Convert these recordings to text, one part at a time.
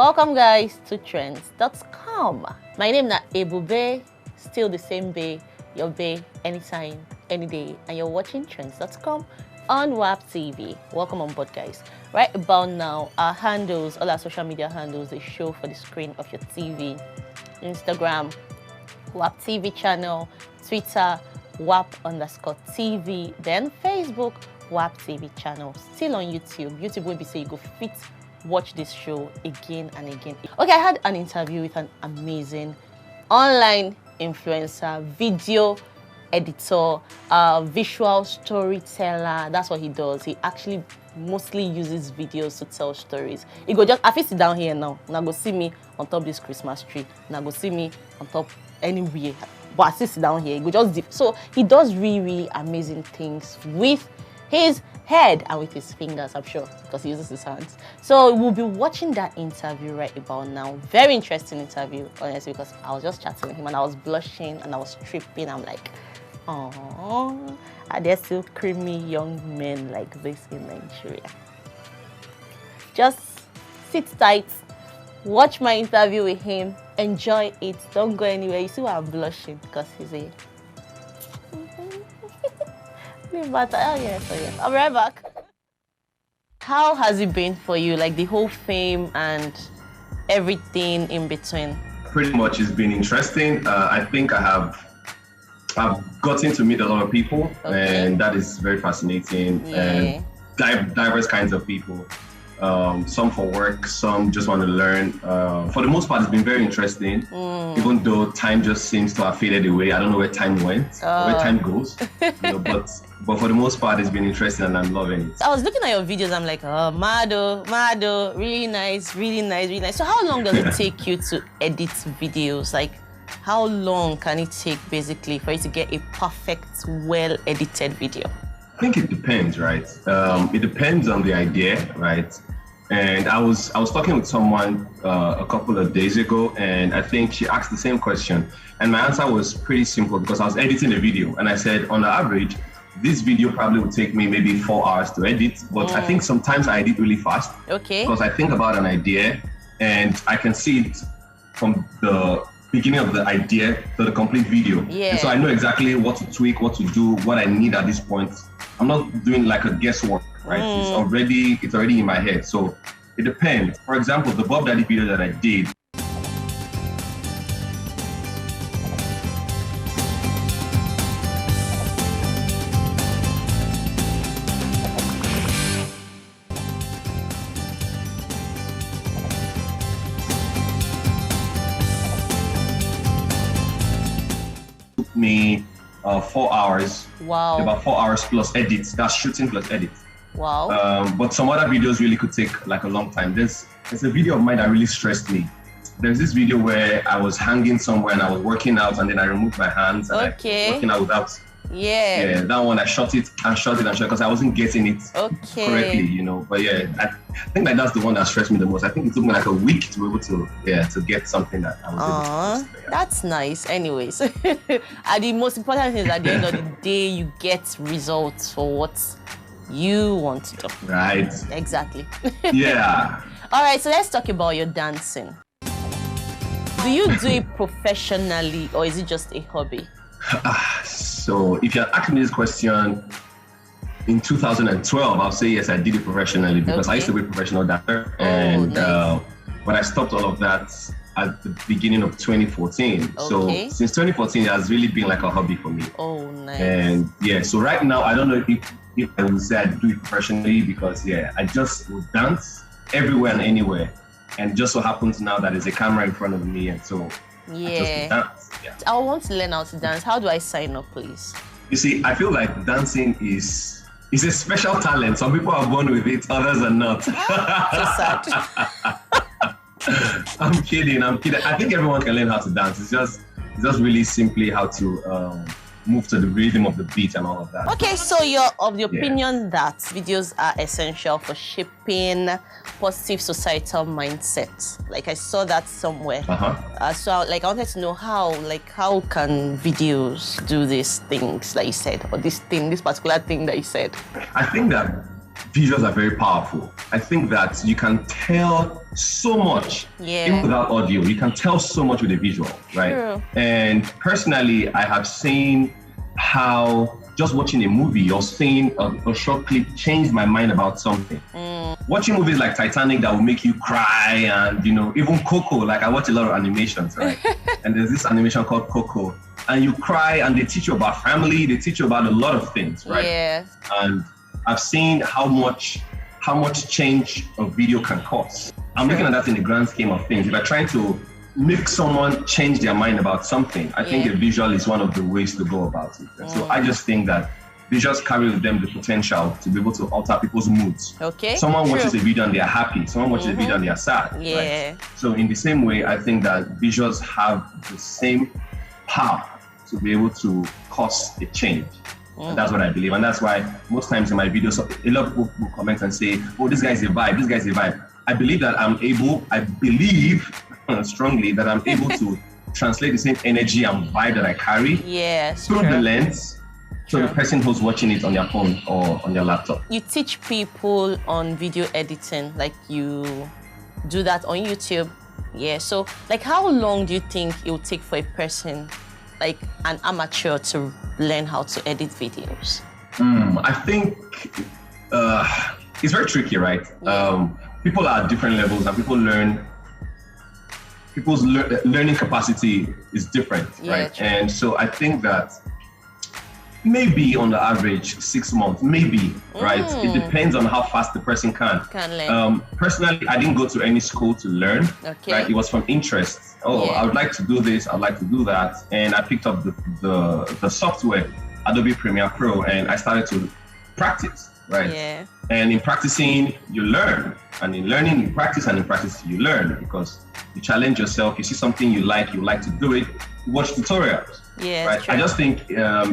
Welcome guys to trends.com. My name is Ebubae, still the same bae, your bae, anytime, any day, and you're watching trends.com on WAP TV. Welcome on board guys. Right about now, our handles, all our social media handles, they show for the screen of your TV. Instagram, WAP TV channel, Twitter, WAP_TV, then Facebook, WAP TV channel. Still on YouTube. YouTube will be say you go fit watch this show again and again. Okay, I had an interview with an amazing online influencer, video editor, visual storyteller. That's what he does. He actually mostly uses videos to tell stories. He go just, I fit sit down here now go see me on top this Christmas tree. Now go see me on top anywhere. But I sit down here. He go just so he does really amazing things with his head and with his fingers, I'm sure, because he uses his hands. So we'll be watching that interview right about now. Very interesting interview, honestly, because I was just chatting with him and I was blushing and I was tripping. I'm like, oh, are there still creamy young men like this in Nigeria? Just sit tight, watch my interview with him, enjoy it. Don't go anywhere. You see why I'm blushing? Because he's a yes, I'll be right back. How has it been for you, like the whole fame and everything in between? Pretty much it's been interesting. I think I've gotten to meet a lot of people, and that is very fascinating. And diverse kinds of people. Some for work, some just want to learn. For the most part, it's been very interesting, even though time just seems to have faded away. I don't know where time went, or where time goes, but for the most part, it's been interesting and I'm loving it. I was looking at your videos, I'm like, oh, Mado, really nice, really nice, really nice. So how long does it take you to edit videos? Like, how long can it take, basically, for you to get a perfect, well-edited video? I think it depends, right? It depends on the idea, right? And I was talking with someone a couple of days ago, and I think she asked the same question. And my answer was pretty simple because I was editing a video, and I said, on the average, this video probably would take me maybe 4 hours to edit, but I think sometimes I edit really fast. Okay. Because I think about an idea, and I can see it from the beginning of the idea to the complete video. Yeah. And so I know exactly what to tweak, what to do, what I need at this point. I'm not doing like a guesswork, right? It's already in my head. So it depends. For example, the Bob Daddy video that I did. Took me 4 hours. Wow. About 4 hours plus edits. That's shooting plus edits. Wow. But some other videos really could take like a long time. There's a video of mine that really stressed me. There's this video where I was hanging somewhere and I was working out, and then I removed my hands and I was working out without. Yeah, that one I shot it because I wasn't getting it correctly, you know. But yeah, I think like that's the one that stressed me the most. I think it took me like a week to be able to get something that I was able to post. Yeah. That's nice. Anyways, and the most important thing is at the end of the day, you get results for what you want to do. Right. Exactly. Yeah. All right, so let's talk about your dancing. Do you do it professionally or is it just a hobby? So if you had asked me this question in 2012, I'll say yes, I did it professionally because I used to be a professional dancer. And nice. But I stopped all of that at the beginning of 2014. So since 2014, it has really been like a hobby for me. Oh, nice. And yeah, so right now, I don't know if I would say I do it professionally because I just would dance everywhere and anywhere. And just so happens now that there's a camera in front of me, and so I just dance. Yeah. I want to learn how to dance. How do I sign up, please? You see, I feel like dancing is a special talent. Some people are born with it, others are not. So sad. I'm kidding. I think everyone can learn how to dance. It's just really simply how to move to the rhythm of the beat and all of that. Okay, so you're of the opinion that videos are essential for shaping positive societal mindset. Like I saw that somewhere. So like I wanted to know how can videos do these things that you said, or this particular thing that you said? I think that visuals are very powerful. I think that you can tell so much even without audio. You can tell so much with a visual, right? True. And personally, I have seen how just watching a movie or seeing a short clip changed my mind about something. Watching movies like Titanic that will make you cry, and even Coco. Like, I watch a lot of animations, right? And there's this animation called Coco, and you cry, and they teach you about family. They teach you about a lot of things, right? Yeah. And I've seen how much change a video can cost. I'm looking at that in the grand scheme of things. If you're trying to make someone change their mind about something, I think a visual is one of the ways to go about it. And so I just think that visuals carry with them the potential to be able to alter people's moods. Okay. Someone watches a video and they are happy. Someone watches a video and they are sad. Yeah. Right? So in the same way, I think that visuals have the same power to be able to cause a change. And that's what I believe. And that's why most times in my videos, a lot of people will comment and say, oh, this guy's a vibe, this guy's a vibe. I believe strongly that I'm able to translate the same energy and vibe that I carry through the lens to the person who's watching it on their phone or on their laptop. You teach people on video editing, like you do that on YouTube. Yeah, so like how long do you think it will take for a person, like an amateur, to learn how to edit videos? I think it's very tricky, right? People are at different levels and people's learning capacity is different, right? True. And so I think that maybe on the average 6 months, maybe, right? It depends on how fast the person can learn. Personally, I didn't go to any school to learn, right? It was from interest. I would like to do this, I'd like to do that. And I picked up the software, Adobe Premiere Pro, and I started to practice, right? Yeah. And in practicing, you learn. And in learning, you practice, and in practice, you learn, because you challenge yourself, you see something you like to do it, you watch tutorials. Yeah, right. I just think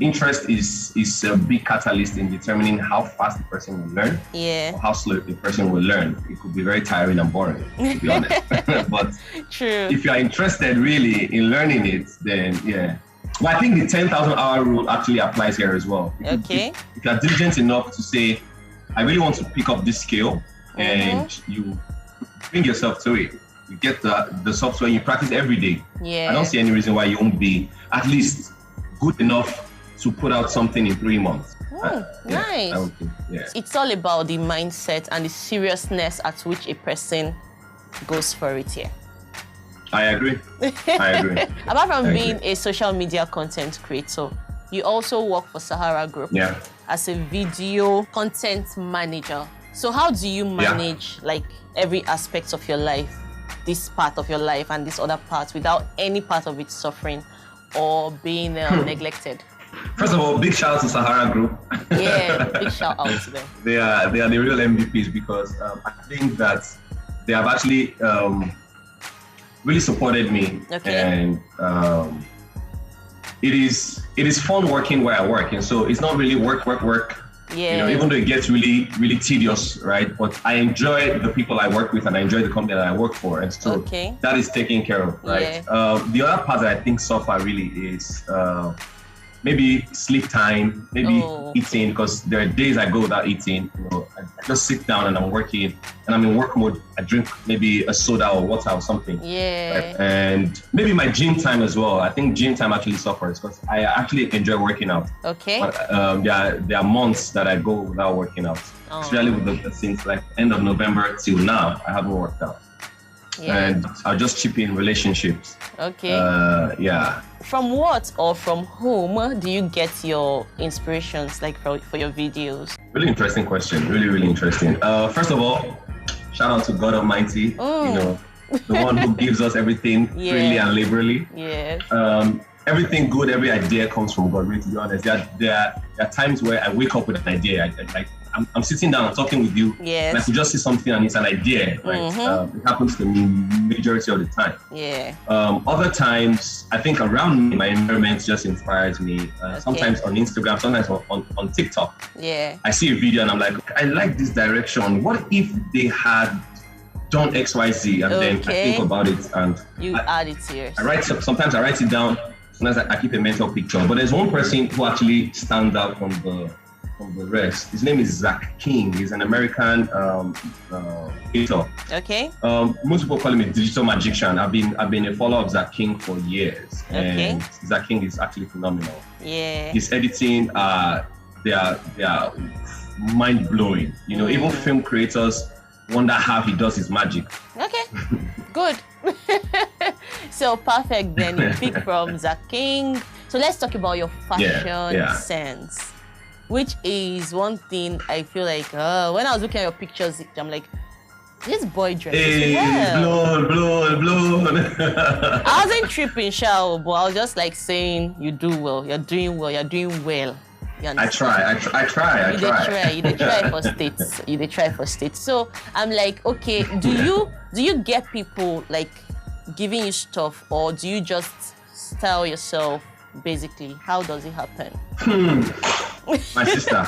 interest is a big catalyst in determining how fast the person will learn, or how slow the person will learn. It could be very tiring and boring, to be honest. But if you are interested really in learning it, then Well, I think the 10,000 hour rule actually applies here as well. If you are diligent enough to say, I really want to pick up this skill, and you bring yourself to it. You get the software and you practice every day. I don't see any reason why you won't be at least good enough to put out something in 3 months. Nice. It's all about the mindset and the seriousness at which a person goes for it here. I agree. Apart from being a social media content creator, you also work for Sahara Group as a video content manager. So how do you manage like every aspect of your life, this part of your life and this other part, without any part of it suffering or being neglected? First of all, big shout out to Sahara Group. Big shout out to them. They are the real MVPs, because I think that they have actually really supported me, and it is fun working where I work, and so it's not really work. Even though it gets really, really tedious, right? But I enjoy the people I work with, and I enjoy the company that I work for, and so that is taken care of, right? The other part that I think suffer really is maybe sleep time, maybe eating, because there are days I go without eating. I just sit down and I'm working, and I'm in work mode. I drink maybe a soda or water or something. Right? And maybe my gym time as well. I think gym time actually suffers, because I actually enjoy working out. But there are months that I go without working out. Especially with since like end of November till now, I haven't worked out. And I'll just chip in relationships. From what or from whom do you get your inspirations, like for your videos? Really interesting question. Really, really interesting. First of all, shout out to God Almighty. The one who gives us everything freely and liberally. Everything good, every idea comes from God, really, to be honest. There are times where I wake up with an idea. I'm sitting down, I'm talking with you, and I could just see something and it's an idea, right? It happens to me majority of the time. Other times, I think around me, my environment just inspires me. Sometimes on Instagram, sometimes on TikTok. I see a video and I'm like, I like this direction. What if they had done X, Y, Z? And then I think about it and you add it to yours. Sometimes I write it down. Sometimes I keep a mental picture. But there's one person who actually stands out from from the rest. His name is Zach King. He's an American creator. Okay. Most people call him a digital magician. I've been a follower of Zach King for years, and Zach King is actually phenomenal. Yeah. His editing, they are mind blowing. You know, even film creators wonder how he does his magic. Okay, good. So perfect. Then you pick from Zach King. So let's talk about your fashion sense, which is one thing I feel like when I was looking at your pictures, I'm like, this boy dresses well. Blown. I wasn't tripping, Shao, but I was just like saying, you do well, you're doing well, you're doing well. I try. You did try for states. So I'm like, okay, do you get people like giving you stuff, or do you just style yourself? Basically, how does it happen? My sister.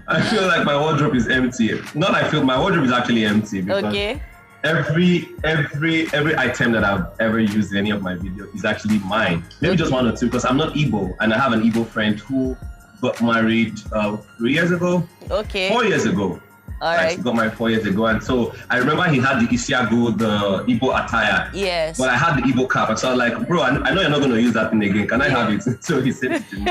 I feel like my wardrobe is empty. My wardrobe is actually empty because every item that I've ever used in any of my videos is actually mine. Maybe just one or two, because I'm not Igbo, and I have an Igbo friend who got married 3 years ago. 4 years ago. All right. He got married 4 years ago, and so I remember he had the Isiago, the Igbo attire. Yes. But I had the Igbo cap, and so I was like, bro, I know you're not going to use that thing again. Can I have it? So he said it to me.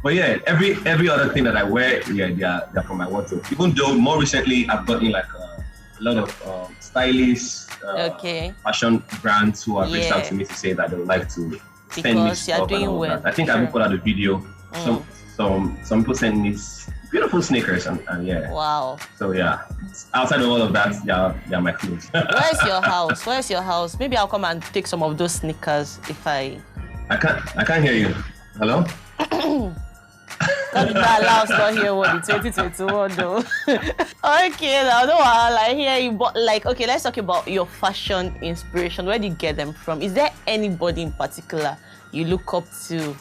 But yeah, every other thing that I wear, they're from my wardrobe. Even though more recently I've gotten like a lot of stylists, fashion brands who have reached out to me to say that they would like to send me stuff and all that. I think I will put out a video. Some people send me beautiful sneakers and yeah. Wow. So yeah, outside of all of that, yeah, my clothes. Where's your house? Maybe I'll come and take some of those sneakers if I can't hear you. Hello? That allows not hear what the 2021 though. Okay, now no, I hear you, but like, okay, let's talk about your fashion inspiration. Where do you get them from? Is there anybody in particular you look up to,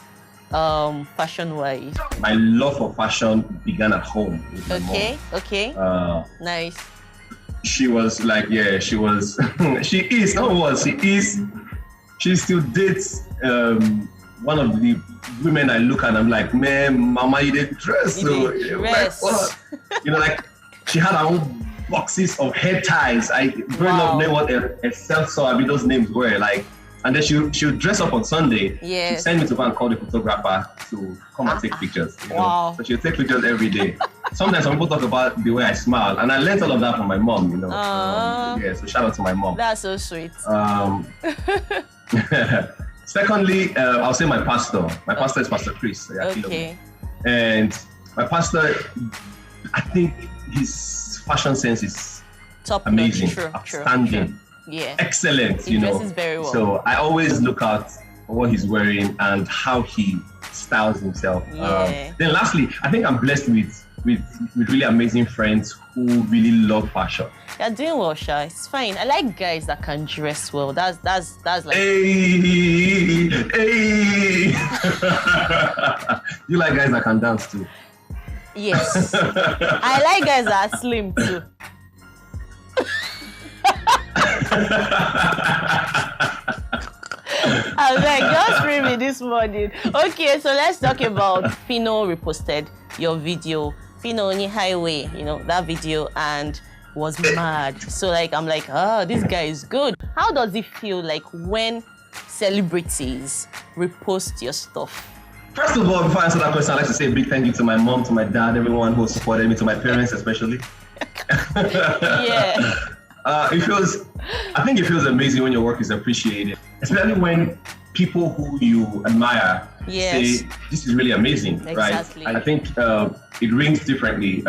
fashion-wise? My love for fashion began at home with my mom. Okay. Nice. She was like, she still dates one of the women I look at, I'm like, man, mama, you didn't dress. Like she had her own boxes of hair ties. I growing up knew what a self-saw, those names were like. And then she would dress up on Sunday. Yes. She'd send me to go and call the photographer to come and take pictures. Wow. So she would take pictures every day. Sometimes some people talk about the way I smile, and I learned all of that from my mom. So shout out to my mom. That's so sweet. Secondly, I'll say my pastor. My pastor is Pastor Chris. And my pastor, I think his fashion sense is amazing, outstanding, excellent. He dresses very well. So I always look out for what he's wearing and how he styles himself. Then lastly, I think I'm blessed with really amazing friends who really love fashion. You're doing well, Sha. It's fine. I like guys that can dress well. That's like. Hey. You like guys that can dance too? Yes. I like guys that are slim too. I was like, just free me this morning. Okay, so let's talk about Fino reposted your video. Fino on highway, that video, and was mad. So like, I'm like, this guy is good. How does it feel like when celebrities repost your stuff? First of all, before I answer that question, I'd like to say a big thank you to my mom, to my dad, everyone who supported me, to my parents especially. I think it feels amazing when your work is appreciated, especially when people who you admire say, this is really amazing, right? I think it rings differently.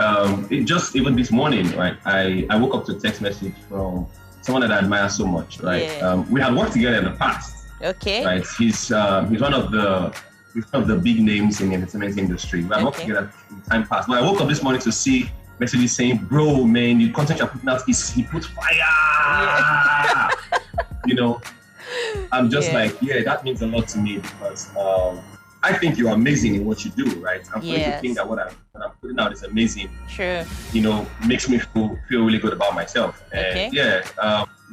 Even this morning, right? I woke up to a text message from someone that I admire so much, right? We had worked together in the past. Okay. Right? He's one of the big names in the entertainment industry. We had worked together in time past. But I woke up this morning to see messages saying, bro, man, the content you're putting out he puts fire. I'm just like, that means a lot to me because I think you're amazing in what you do, right? And for you to think that what I'm putting out is amazing, makes me feel really good about myself. And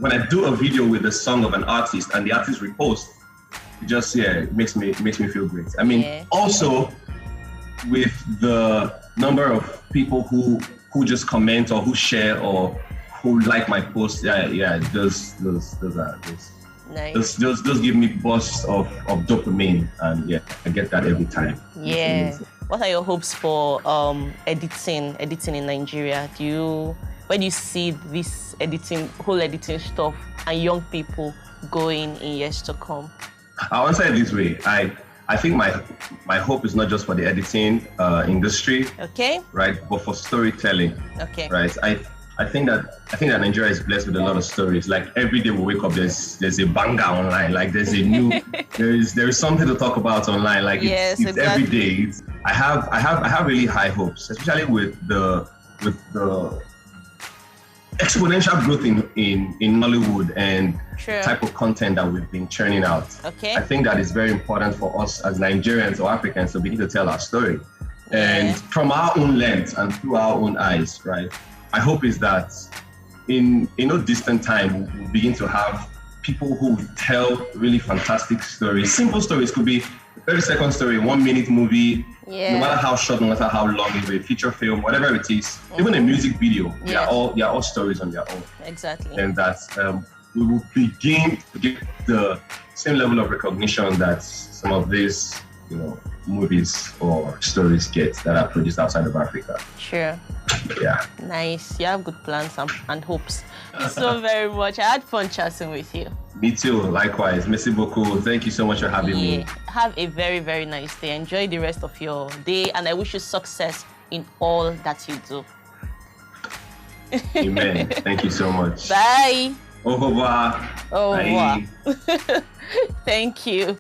when I do a video with the song of an artist and the artist reposts, just it makes me feel great. I mean, also with the number of people who just comment or who share or who like my posts, those are nice. Those give me bursts of dopamine, and I get that every time. What are your hopes for editing in Nigeria? Where do you see this whole editing stuff and young people going in years to come? I'll answer it this way. I think my hope is not just for the editing industry, right, but for storytelling, right. I think that Nigeria is blessed with a lot of stories. Like every day we wake up, there's a banger online. Like there's a new, there is something to talk about online. Like it's every day. I have really high hopes, especially with the exponential growth in Nollywood and type of content that we've been churning out. I think that is very important for us as Nigerians or Africans to begin to tell our story, and from our own lens and through our own eyes, right? My hope is that in no distant time, we'll begin to have people who tell really fantastic stories. Simple stories, could be a 30-second story, 1-minute movie, no matter how short, no matter how long, it a feature film, whatever it is, even a music video. They are all stories on their own. Exactly. And that we will begin to get the same level of recognition that some of these, movies or stories get that are produced outside of Africa. Sure. Yeah. Nice. You have good plans and hopes. So very much. I had fun chatting with you. Me too. Likewise. Merci beaucoup. Thank you so much for having me. Have a very, very nice day. Enjoy the rest of your day, and I wish you success in all that you do. Amen. Thank you so much. Bye. Au revoir. Au revoir. Thank you.